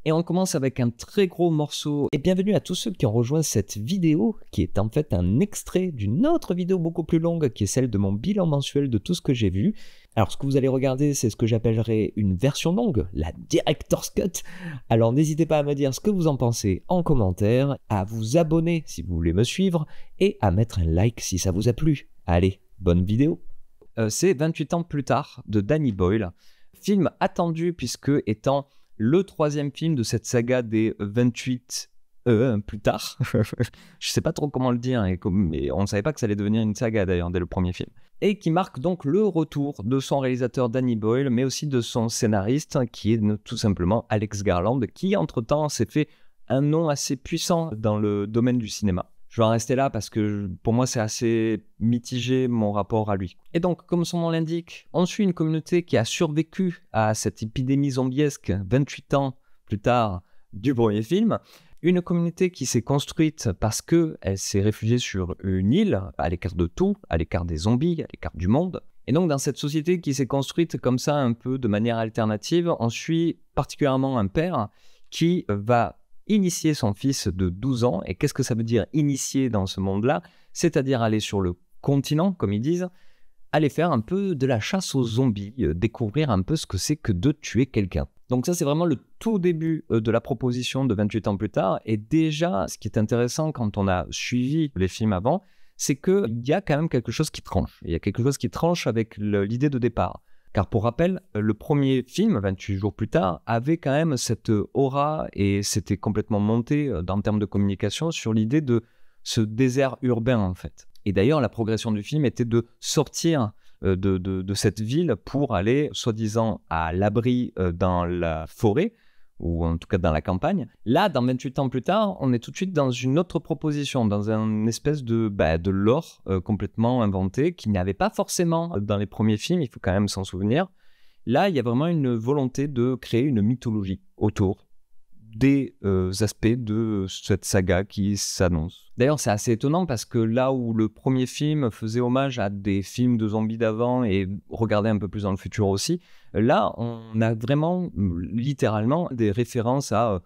Et on commence avec un très gros morceau. Et bienvenue à tous ceux qui ont rejoint cette vidéo, qui est en fait un extrait d'une autre vidéo beaucoup plus longue, qui est celle de mon bilan mensuel de tout ce que j'ai vu. Alors ce que vous allez regarder, c'est ce que j'appellerais une version longue, la Director's Cut. Alors n'hésitez pas à me dire ce que vous en pensez en commentaire, à vous abonner si vous voulez me suivre, et à mettre un like si ça vous a plu. Allez, bonne vidéo. C'est 28 ans plus tard de Danny Boyle. Film attendu puisque étant le troisième film de cette saga des 28 plus tard. Je sais pas trop comment le dire, et on ne savait pas que ça allait devenir une saga d'ailleurs dès le premier film. Et qui marque donc le retour de son réalisateur Danny Boyle, mais aussi de son scénariste, qui est tout simplement Alex Garland, qui entre-temps s'est fait un nom assez puissant dans le domaine du cinéma. Je vais en rester là parce que pour moi c'est assez mitigé mon rapport à lui. Et donc comme son nom l'indique, on suit une communauté qui a survécu à cette épidémie zombiesque 28 ans plus tard du premier film. Une communauté qui s'est construite parce qu'elle s'est réfugiée sur une île, à l'écart de tout, à l'écart des zombies, à l'écart du monde. Et donc dans cette société qui s'est construite comme ça un peu de manière alternative, on suit particulièrement un père qui va initier son fils de 12 ans. Et qu'est-ce que ça veut dire initier dans ce monde-là? C'est-à-dire aller sur le continent, comme ils disent, aller faire un peu de la chasse aux zombies, découvrir un peu ce que c'est que de tuer quelqu'un. Donc ça, c'est vraiment le tout début de la proposition de 28 ans plus tard. Et déjà, ce qui est intéressant quand on a suivi les films avant, c'est qu'il y a quand même quelque chose qui tranche. Il y a quelque chose qui tranche avec l'idée de départ. Car pour rappel, le premier film, 28 jours plus tard, avait quand même cette aura et c'était complètement monté en termes de communication sur l'idée de ce désert urbain en fait. Et d'ailleurs, la progression du film était de sortir de cette ville pour aller, soi-disant, à l'abri dans la forêt, ou en tout cas dans la campagne. Là, dans 28 ans plus tard, on est tout de suite dans une autre proposition, dans une espèce de lore complètement inventé, qu'il n'y avait pas forcément dans les premiers films, il faut quand même s'en souvenir. Là, il y a vraiment une volonté de créer une mythologie autour des aspects de cette saga qui s'annonce. D'ailleurs, c'est assez étonnant parce que là où le premier film faisait hommage à des films de zombies d'avant et regardait un peu plus dans le futur aussi, là, on a vraiment, littéralement, des références à,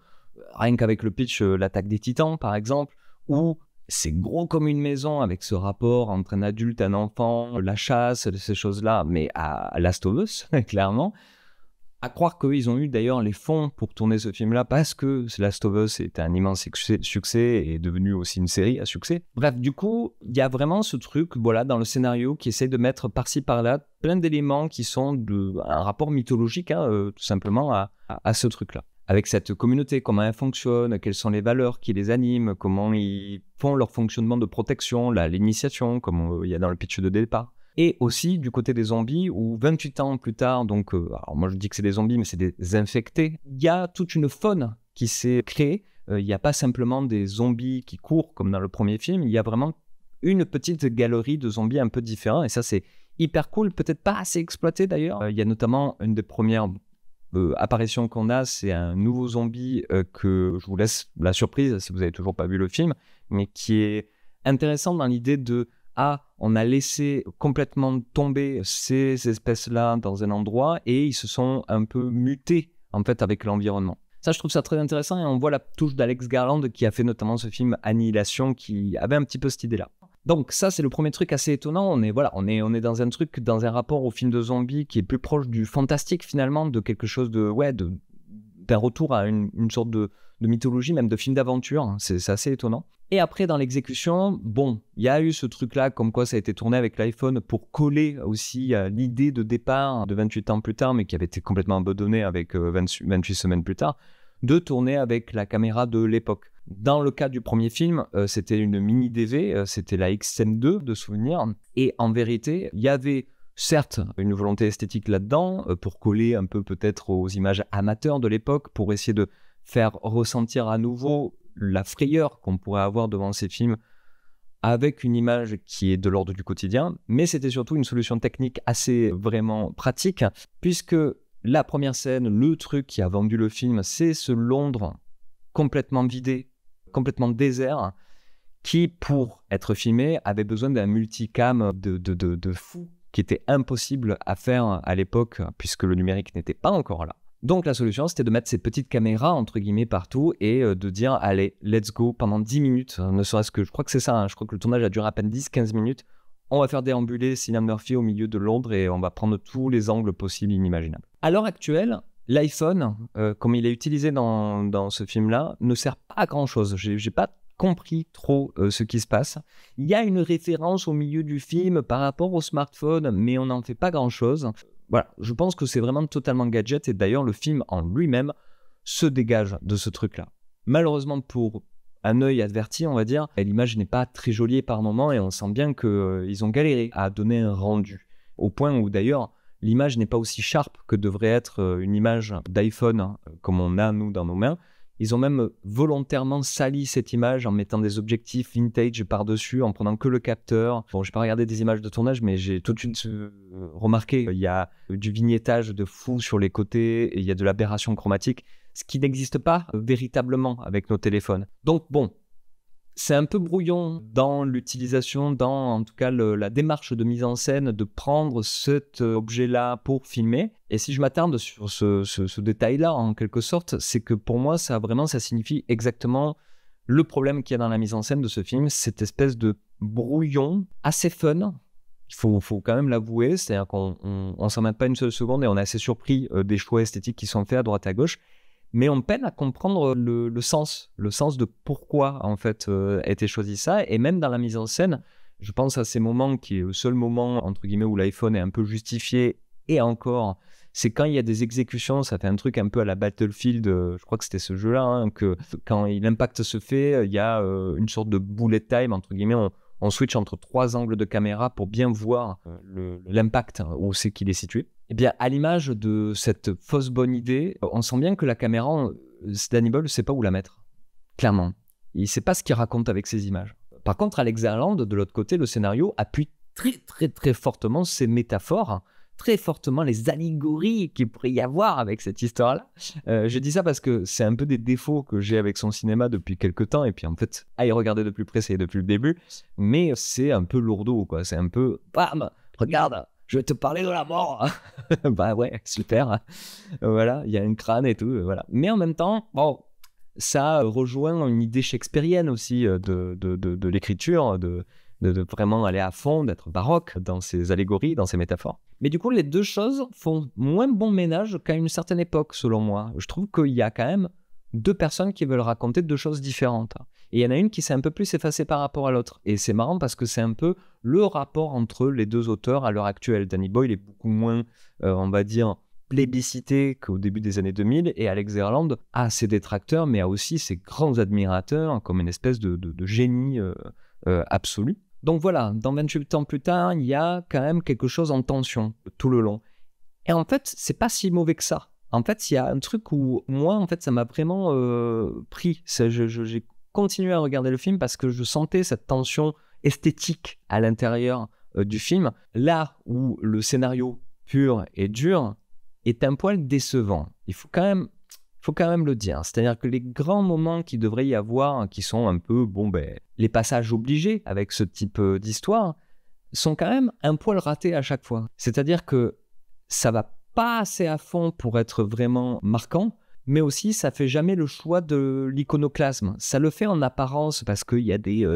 rien qu'avec le pitch, l'attaque des Titans, par exemple, où c'est gros comme une maison avec ce rapport entre un adulte, un enfant, la chasse, ces choses-là, mais à Last of Us, clairement. À croire qu'ils ont eu d'ailleurs les fonds pour tourner ce film-là parce que Last of Us était un immense succès et est devenu aussi une série à succès. Bref, du coup, il y a vraiment ce truc dans le scénario qui essaie de mettre par-ci par-là plein d'éléments qui sont un rapport mythologique, tout simplement, à ce truc-là. Avec cette communauté, comment elle fonctionne, quelles sont les valeurs qui les animent, comment ils font leur fonctionnement de protection, l'initiation, comme il y a dans le pitch de départ. Et aussi du côté des zombies, où 28 ans plus tard, donc alors moi je dis que c'est des zombies, mais c'est des infectés, il y a toute une faune qui s'est créée. Il n'y a pas simplement des zombies qui courent comme dans le premier film, il y a vraiment une petite galerie de zombies un peu différents, et ça c'est hyper cool, peut-être pas assez exploité d'ailleurs. Il y a notamment une des premières apparitions qu'on a, c'est un nouveau zombie que je vous laisse la surprise si vous n'avez toujours pas vu le film, mais qui est intéressant dans l'idée de on a laissé complètement tomber ces espèces-là dans un endroit et ils se sont un peu mutés en fait avec l'environnement. Ça, je trouve ça très intéressant et on voit la touche d'Alex Garland qui a fait notamment ce film Annihilation qui avait un petit peu cette idée-là. Donc ça, c'est le premier truc assez étonnant. On est dans un truc, dans un rapport au film de zombies qui est plus proche du fantastique finalement, de quelque chose d'un retour à une sorte de mythologie, même de film d'aventure. C'est assez étonnant. Et après, dans l'exécution, il y a eu ce truc-là, comme quoi ça a été tourné avec l'iPhone pour coller aussi à l'idée de départ de 28 ans plus tard, mais qui avait été complètement abandonnée avec 28 semaines plus tard, de tourner avec la caméra de l'époque. Dans le cas du premier film, c'était une mini DV, c'était la XM2 de souvenir, et en vérité, il y avait certes une volonté esthétique là-dedans, pour coller un peu peut-être aux images amateurs de l'époque, pour essayer de faire ressentir à nouveau la frayeur qu'on pourrait avoir devant ces films avec une image qui est de l'ordre du quotidien, mais c'était surtout une solution technique assez vraiment pratique, puisque la première scène, le truc qui a vendu le film, c'est ce Londres complètement vidé, complètement désert, qui, pour être filmé, avait besoin d'un multicam de fou, qui était impossible à faire à l'époque, puisque le numérique n'était pas encore là. Donc la solution, c'était de mettre ces petites caméras, entre guillemets, partout et de dire, allez, let's go, pendant 10 minutes, ne serait-ce que, je crois que c'est ça, hein, je crois que le tournage a duré à peine 10-15 minutes, on va faire déambuler Cillian Murphy au milieu de Londres et on va prendre tous les angles possibles et inimaginables. À l'heure actuelle, l'iPhone, comme il est utilisé dans ce film-là, ne sert pas à grand-chose. J'ai pas compris trop ce qui se passe. Il y a une référence au milieu du film par rapport au smartphone, mais on n'en fait pas grand-chose. Voilà, je pense que c'est vraiment totalement gadget et d'ailleurs le film en lui-même se dégage de ce truc-là. Malheureusement pour un œil averti, on va dire, l'image n'est pas très jolie par moment et on sent bien qu'ils ont galéré à donner un rendu. Au point où d'ailleurs l'image n'est pas aussi sharp que devrait être une image d'iPhone hein, comme on a nous dans nos mains. Ils ont même volontairement sali cette image en mettant des objectifs vintage par-dessus, en prenant que le capteur. Bon, je n'ai pas regardé des images de tournage, mais j'ai tout de suite remarqué qu'il y a du vignettage de fou sur les côtés et il y a de l'aberration chromatique, ce qui n'existe pas véritablement avec nos téléphones. Donc bon, c'est un peu brouillon dans l'utilisation, dans en tout cas la démarche de mise en scène, de prendre cet objet-là pour filmer. Et si je m'attarde sur ce détail-là, en quelque sorte, c'est que pour moi, ça signifie exactement le problème qu'il y a dans la mise en scène de ce film, cette espèce de brouillon assez fun. Il faut quand même l'avouer, c'est-à-dire qu'on ne s'en met pas une seule seconde et on est assez surpris des choix esthétiques qui sont faits à droite à gauche. Mais on peine à comprendre le sens de pourquoi en fait a été choisi ça. Et même dans la mise en scène, je pense à ces moments qui est le seul moment entre guillemets où l'iPhone est un peu justifié. Et encore, c'est quand il y a des exécutions, ça fait un truc un peu à la Battlefield. Je crois que c'était ce jeu-là, hein, que quand l'impact se fait, il y a une sorte de bullet time entre guillemets. On switch entre 3 angles de caméra pour bien voir l'impact, où c'est qu'il est situé. Eh bien, à l'image de cette fausse bonne idée, on sent bien que la caméra, Danny Boyle ne sait pas où la mettre. Clairement. Il ne sait pas ce qu'il raconte avec ces images. Par contre, Alex Garland, de l'autre côté, le scénario appuie très, très, très fortement ces métaphores, très fortement les allégories qu'il pourrait y avoir avec cette histoire-là. Je dis ça parce que c'est un peu des défauts que j'ai avec son cinéma depuis quelques temps, et puis en fait, à y regarder de plus près, c'est depuis le début, mais c'est un peu lourdeau, quoi. C'est un peu, bam, regarde, je vais te parler de la mort. Bah ouais, super. Voilà, il y a un crâne et tout, voilà. Mais en même temps, bon, ça rejoint une idée shakespearienne aussi de l'écriture, de vraiment aller à fond, d'être baroque dans ses allégories, dans ses métaphores. Mais du coup, les deux choses font moins bon ménage qu'à une certaine époque, selon moi. Je trouve qu'il y a quand même 2 personnes qui veulent raconter 2 choses différentes. Et il y en a une qui s'est un peu plus effacée par rapport à l'autre. Et c'est marrant parce que c'est un peu le rapport entre les 2 auteurs à l'heure actuelle. Danny Boyle est beaucoup moins, on va dire, plébiscité qu'au début des années 2000, et Alex Garland a ses détracteurs, mais a aussi ses grands admirateurs, comme une espèce de génie absolu. Donc voilà, dans 28 ans plus tard, il y a quand même quelque chose en tension tout le long. Et en fait, c'est pas si mauvais que ça. En fait, il y a un truc où moi, en fait, ça m'a vraiment pris. J'ai continué à regarder le film parce que je sentais cette tension esthétique à l'intérieur du film. Là où le scénario pur et dur est un poil décevant. Il faut quand même le dire. C'est-à-dire que les grands moments qu'il devrait y avoir, qui sont un peu, les passages obligés avec ce type d'histoire, sont quand même un poil ratés à chaque fois. C'est-à-dire que ça va pas assez à fond pour être vraiment marquant, mais aussi ça fait jamais le choix de l'iconoclasme. Ça le fait en apparence parce qu'il y a des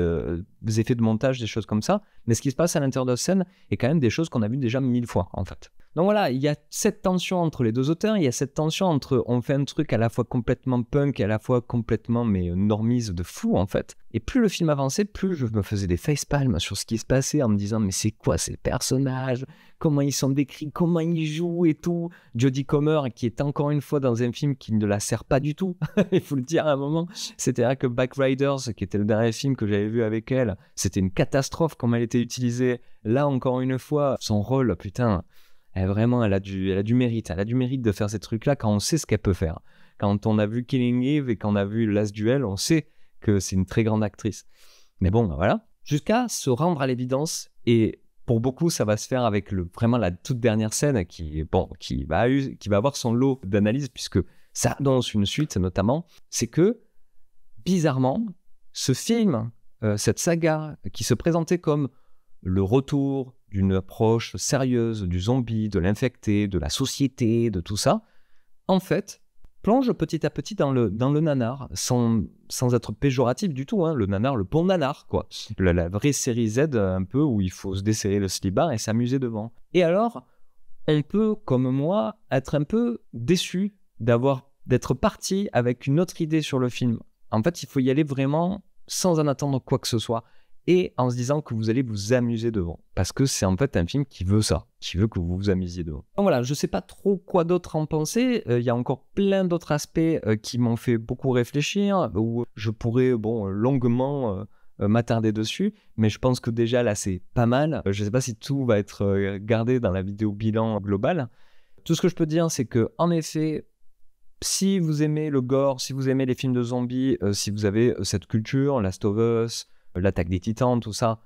effets de montage, des choses comme ça, mais ce qui se passe à l'intérieur de la scène est quand même des choses qu'on a vues déjà 1000 fois en fait. Donc voilà, il y a cette tension entre les 2 auteurs, il y a cette tension entre on fait un truc à la fois complètement punk et à la fois complètement normise de fou en fait. Et plus le film avançait, plus je me faisais des facepalms sur ce qui se passait en me disant mais c'est quoi ces personnages, comment ils sont décrits, comment ils jouent et tout. Jodie Comer qui est encore une fois dans un film qui ne la sert pas du tout, il faut le dire à un moment. C'est-à-dire que Backriders, qui était le dernier film que j'avais vu avec elle, c'était une catastrophe comme elle était utilisée. Là encore une fois, son rôle, putain... Elle a du mérite. Elle a du mérite de faire ces trucs-là quand on sait ce qu'elle peut faire. Quand on a vu Killing Eve et qu'on a vu Last Duel, on sait que c'est une très grande actrice. Mais bon, voilà. Jusqu'à se rendre à l'évidence, et pour beaucoup, ça va se faire avec vraiment la toute dernière scène qui va avoir son lot d'analyse, puisque ça annonce une suite notamment, c'est que, bizarrement, ce film, cette saga qui se présentait comme le retour d'une approche sérieuse du zombie, de l'infecté, de la société, de tout ça, en fait, plonge petit à petit dans le nanar, sans être péjoratif du tout, hein, le nanar, le bon nanar, quoi. La vraie série Z, un peu, où il faut se desserrer le slibard et s'amuser devant. Et alors, on peut, comme moi, être un peu déçu d'être parti avec une autre idée sur le film. En fait, il faut y aller vraiment sans en attendre quoi que ce soit et en se disant que vous allez vous amuser devant. Parce que c'est en fait un film qui veut ça, qui veut que vous vous amusiez devant. Donc voilà, je ne sais pas trop quoi d'autre en penser. Il y a encore plein d'autres aspects qui m'ont fait beaucoup réfléchir, où je pourrais longuement m'attarder dessus. Mais je pense que déjà là, c'est pas mal. Je ne sais pas si tout va être gardé dans la vidéo bilan globale. Tout ce que je peux dire, c'est que en effet, si vous aimez le gore, si vous aimez les films de zombies, si vous avez cette culture, Last of Us, l'Attaque des Titans, tout ça,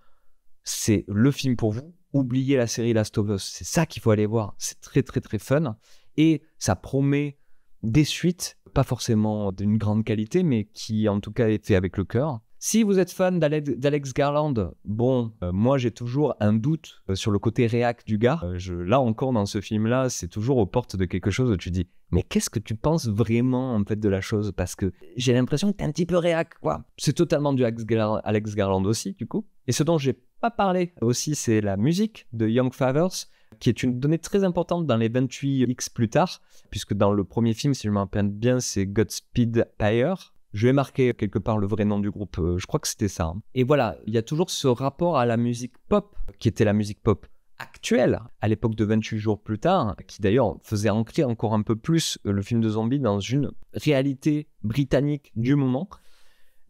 c'est le film pour vous. Oubliez la série Last of Us, c'est ça qu'il faut aller voir. C'est très très très fun et ça promet des suites, pas forcément d'une grande qualité, mais qui en tout cas est fait avec le cœur. Si vous êtes fan d'Alex Garland, moi j'ai toujours un doute sur le côté réac du gars. Là encore dans ce film-là, c'est toujours aux portes de quelque chose où tu dis mais qu'est-ce que tu penses vraiment en fait de la chose? Parce que j'ai l'impression que t'es un petit peu réac, quoi. C'est totalement du Alex Garland aussi, du coup. Et ce dont j'ai pas parlé aussi, c'est la musique de Young Fathers, qui est une donnée très importante dans les 28X plus tard, puisque dans le premier film, si je me rappelle bien, c'est Godspeed Pyre. Je vais marquer quelque part le vrai nom du groupe, je crois que c'était ça. Hein. Et voilà, il y a toujours ce rapport à la musique pop, qui était la musique pop actuelle, à l'époque de 28 jours plus tard, qui d'ailleurs faisait ancrer encore un peu plus le film de zombie dans une réalité britannique du moment.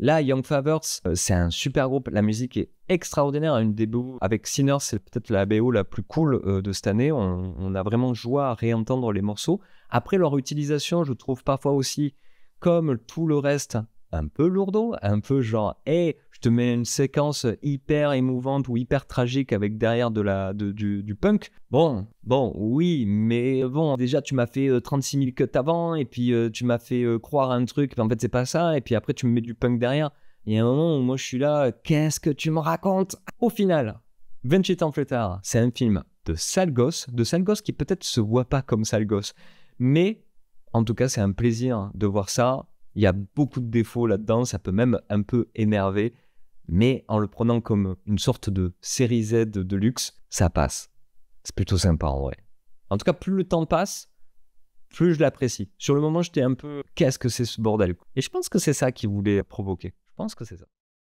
Là, Young Fathers, c'est un super groupe, la musique est extraordinaire, une des BO avec Sinners, c'est peut-être la BO la plus cool de cette année, on a vraiment joie à réentendre les morceaux. Après, leur utilisation, je trouve parfois aussi, comme tout le reste, un peu lourdeau, un peu genre, hey, je te mets une séquence hyper émouvante ou hyper tragique avec derrière du punk. Bon, oui, mais bon, déjà tu m'as fait 36 000 cuts avant, et puis tu m'as fait croire à un truc, en fait c'est pas ça, et puis après tu me mets du punk derrière. Il y a un moment où moi je suis là, qu'est-ce que tu me racontes? Au final, 28 ans plus tard, c'est un film de sale gosse qui peut-être se voit pas comme sale gosse, mais en tout cas c'est un plaisir de voir ça. Il y a beaucoup de défauts là-dedans, ça peut même un peu énerver, mais en le prenant comme une sorte de série Z de luxe, ça passe. C'est plutôt sympa en vrai. En tout cas, plus le temps passe, plus je l'apprécie. Sur le moment, j'étais un peu, qu'est-ce que c'est ce bordel? Et je pense que c'est ça qu'il voulait provoquer. Je pense que c'est ça.